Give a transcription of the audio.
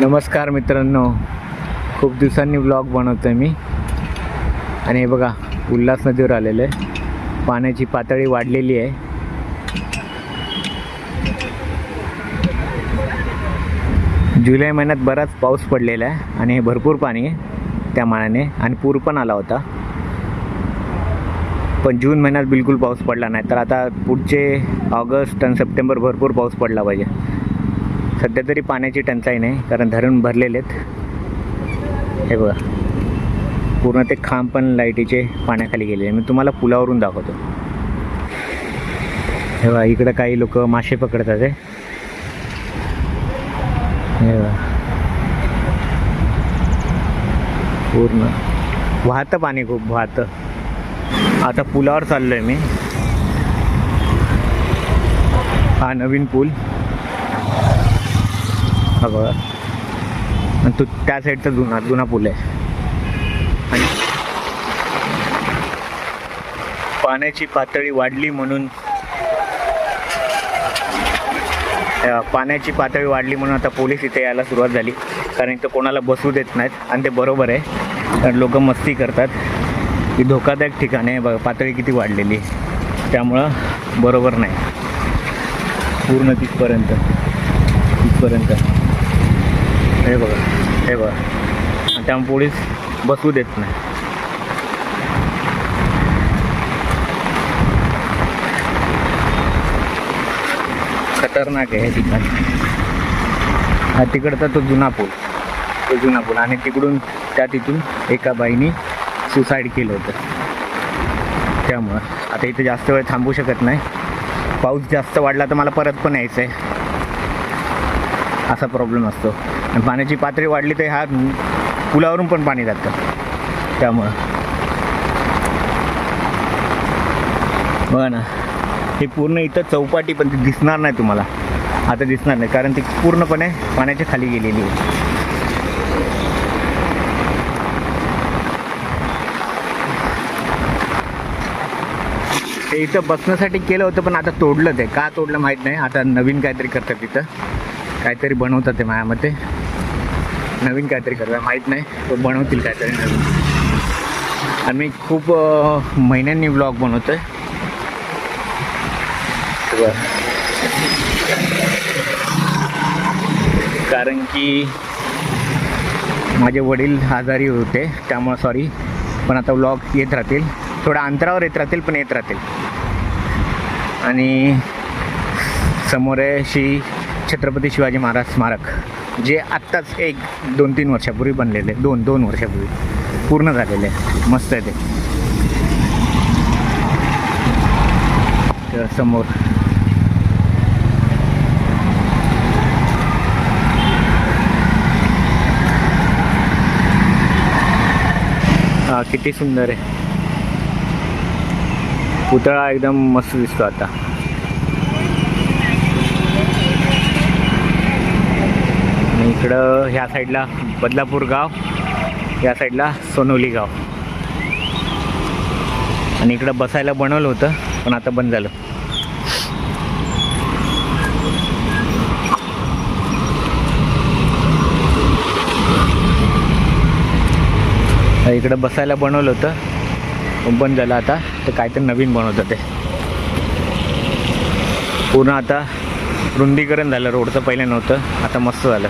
नमस्कार मित्रांनो, खूप दिवसांनी व्लॉग बनवतो आहे मी. आणि हे बघा, उल्हास नदीवर आलेलं आहे. पाण्याची पातळी वाढलेली आहे. जुलै महिन्यात बराच पाऊस पडलेला आहे आणि भरपूर पाणी आहे त्या मानाने, आणि पूर पण आला होता. पण जून महिन्यात बिलकुल पाऊस पडला नाही. तर आता पुढचे ऑगस्ट आणि सप्टेंबर भरपूर पाऊस पडला पाहिजे. सध्या तरी पाण्याची टंचाई नाही, कारण धरण भरलेले आहेत. हे बघा, पूर्ण ते खांब पण लाईटीचे पाण्याखाली गेलेले. मी तुम्हाला पुलावरून दाखवतो. हे बघा, इकडं काही लोक मासे पकडतात आहे. हे बघा, पूर्ण वाहतं पाणी, खूप वाहतं. आता पुलावर चाललो आहे मी. हा नवीन पूल हा बघा, आणि तो त्या साईडचा जुना पूल आहे. आणि पाण्याची पातळी वाढली म्हणून आता पोलीस इथे यायला सुरुवात झाली. कारण इथं कोणाला बसू देत नाहीत, आणि ते बरोबर आहे. कारण लोक मस्ती करतात. ही धोकादायक ठिकाण आहे. बघा, पातळी किती वाढलेली, त्यामुळं बरोबर नाही. पूर्ण तिथपर्यंत हे बघा, आणि त्यामुळे पोलीस बसू देत नाही. खतरनाक आहे हे ठिकाण. हा तिकडचा तो जुना पूल, आणि तिकडून तिथून एका बाईनी सुसाईड केलं होतं. त्यामुळं आता इथे जास्त वेळ थांबू शकत नाही. पाऊस जास्त वाढला तर मला परत पण यायचं आहे, असा प्रॉब्लेम असतो. आणि पाण्याची पातळी वाढली तर ह्या पुलावरून पण पाणी जातं. त्यामुळं बघा ना, हे पूर्ण इथं चौपाटी, पण ती दिसणार नाही तुम्हाला. आता दिसणार नाही, कारण ती पूर्णपणे पाण्याच्या खाली गेलेली आहे. ते इथं बसण्यासाठी केलं होतं, पण आता तोडलं. ते का तोडलं माहीत नाही. आता नवीन काहीतरी करतात, तिथं काहीतरी बनवतात. ते माझ्या मते नवीन काहीतरी करतात, माहीत नाही. तो बनवतील काहीतरी नवीन. आणि मी खूप महिन्यांनी व्लॉग बनवतो आहे. कारण की माझे वडील आजारी होते, त्यामुळे सॉरी. पण आता व्लॉग येत राहतील, थोड्या अंतरावर येत राहतील, पण येत राहतील. आणि समोर आहे श्री छत्रपती शिवाजी महाराज स्मारक, जे आत्ताच 1-2-3 वर्षापूर्वी बनलेले. 2 वर्षापूर्वी पूर्ण झालेले आहे. मस्त आहे ते. समोर हा किती सुंदर आहे. पुतळा एकदम मस्त दिसतो आता. आणि इकडं ह्या साईडला बदलापूर गाव, या साईडला सोनवली गाव. आणि इकडं बसायला बनवलं होतं, पण आता बंद झालं. इकडं बसायला बनवलं होतं, पण बंद झालं. आता तर काहीतरी नवीन बनवतं ते. पूर्ण आता रुंदीकरण झालं रोडचं. पहिले नव्हतं, आता मस्त झालं.